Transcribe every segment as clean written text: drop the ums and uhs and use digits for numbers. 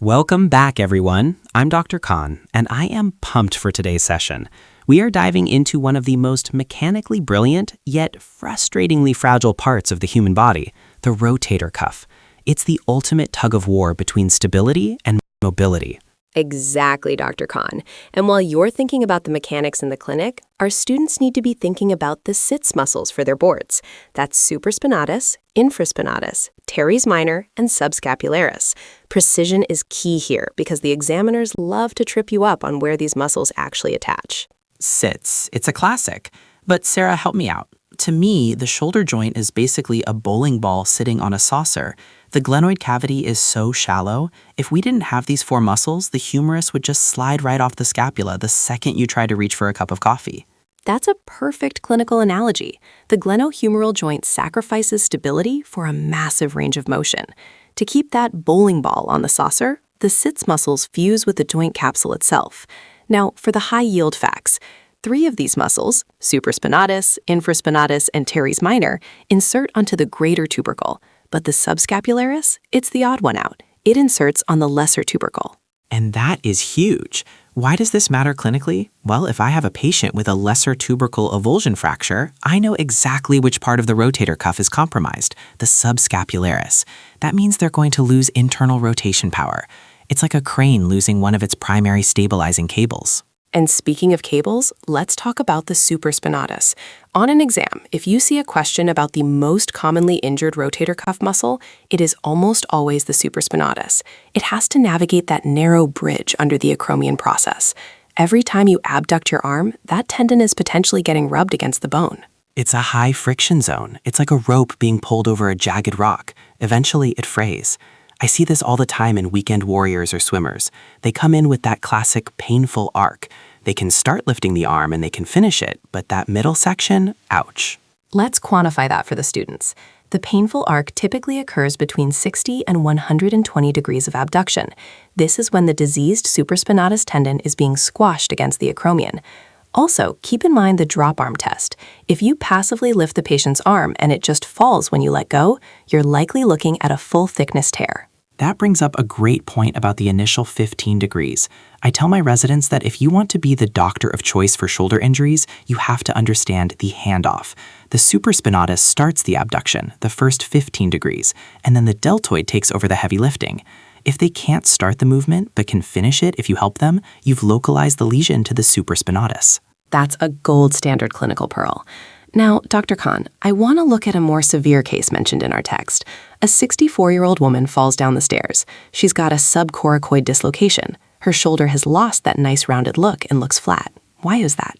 Welcome back, everyone. I'm Dr. Khan, and I am pumped for today's session. We are diving into one of the most mechanically brilliant, yet frustratingly fragile parts of the human body, the rotator cuff. It's the ultimate tug of war between stability and mobility. Exactly, Dr. Khan. And while you're thinking about the mechanics in the clinic, our students need to be thinking about the sits muscles for their boards. That's supraspinatus, infraspinatus, teres minor, and subscapularis. Precision is key here because the examiners love to trip you up on where these muscles actually attach. Sits. It's a classic. But Sarah, help me out. To me, the shoulder joint is basically a bowling ball sitting on a saucer. The glenoid cavity is so shallow, if we didn't have these four muscles, the humerus would just slide right off the scapula the second you try to reach for a cup of coffee. That's a perfect clinical analogy. The glenohumeral joint sacrifices stability for a massive range of motion. To keep that bowling ball on the saucer, the sits muscles fuse with the joint capsule itself. Now, for the high-yield facts, 3 of these muscles, supraspinatus, infraspinatus, and teres minor, insert onto the greater tubercle. But the subscapularis, it's the odd one out. It inserts on the lesser tubercle. And that is huge. Why does this matter clinically? Well, if I have a patient with a lesser tubercle avulsion fracture, I know exactly which part of the rotator cuff is compromised, the subscapularis. That means they're going to lose internal rotation power. It's like a crane losing one of its primary stabilizing cables. And speaking of cables, let's talk about the supraspinatus. On an exam, if you see a question about the most commonly injured rotator cuff muscle, it is almost always the supraspinatus. It has to navigate that narrow bridge under the acromion process. Every time you abduct your arm, that tendon is potentially getting rubbed against the bone. It's a high friction zone. It's like a rope being pulled over a jagged rock. Eventually, it frays. I see this all the time in weekend warriors or swimmers. They come in with that classic painful arc. They can start lifting the arm and they can finish it, but that middle section, ouch. Let's quantify that for the students. The painful arc typically occurs between 60 and 120 degrees of abduction. This is when the diseased supraspinatus tendon is being squashed against the acromion. Also, keep in mind the drop arm test. If you passively lift the patient's arm and it just falls when you let go, you're likely looking at a full thickness tear. That brings up a great point about the initial 15 degrees. I tell my residents that if you want to be the doctor of choice for shoulder injuries, you have to understand the handoff. The supraspinatus starts the abduction, the first 15 degrees, and then the deltoid takes over the heavy lifting. If they can't start the movement but can finish it if you help them, you've localized the lesion to the supraspinatus. That's a gold standard clinical pearl. Now, Dr. Khan, I want to look at a more severe case mentioned in our text. A 64-year-old woman falls down the stairs. She's got a subcoracoid dislocation. Her shoulder has lost that nice rounded look and looks flat. Why is that?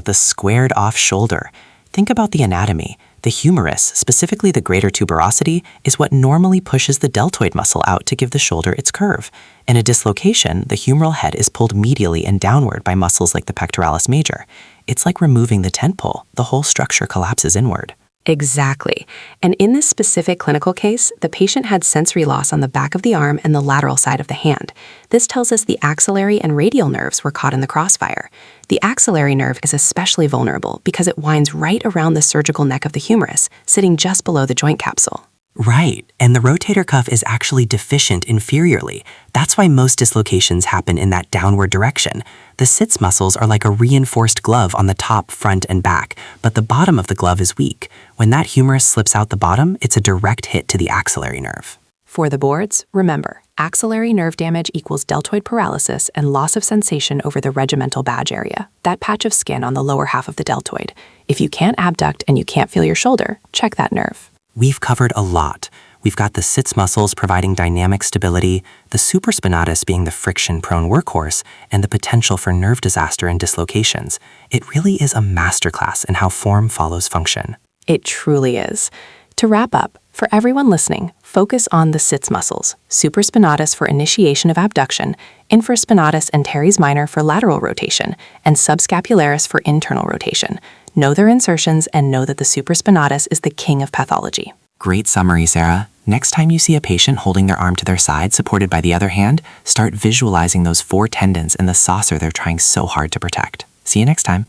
The squared off shoulder. Think about the anatomy. The humerus, specifically the greater tuberosity, is what normally pushes the deltoid muscle out to give the shoulder its curve. In a dislocation, the humeral head is pulled medially and downward by muscles like the pectoralis major. It's like removing the tent pole. The whole structure collapses inward. Exactly. And in this specific clinical case, the patient had sensory loss on the back of the arm and the lateral side of the hand. This tells us the axillary and radial nerves were caught in the crossfire. The axillary nerve is especially vulnerable because it winds right around the surgical neck of the humerus, sitting just below the joint capsule. Right, and the rotator cuff is actually deficient inferiorly. That's why most dislocations happen in that downward direction. The sits muscles are like a reinforced glove on the top, front, and back, but the bottom of the glove is weak. When that humerus slips out the bottom, it's a direct hit to the axillary nerve. For the boards, remember, axillary nerve damage equals deltoid paralysis and loss of sensation over the regimental badge area, that patch of skin on the lower half of the deltoid. If you can't abduct and you can't feel your shoulder, check that nerve. We've covered a lot. We've got the sits muscles providing dynamic stability, the supraspinatus being the friction-prone workhorse, and the potential for nerve disaster and dislocations. It really is a masterclass in how form follows function. It truly is. To wrap up, for everyone listening, focus on the sits muscles, supraspinatus for initiation of abduction, infraspinatus and teres minor for lateral rotation, and subscapularis for internal rotation. Know their insertions and know that the supraspinatus is the king of pathology. Great summary, Sarah. Next time you see a patient holding their arm to their side supported by the other hand, start visualizing those 4 tendons in the saucer they're trying so hard to protect. See you next time.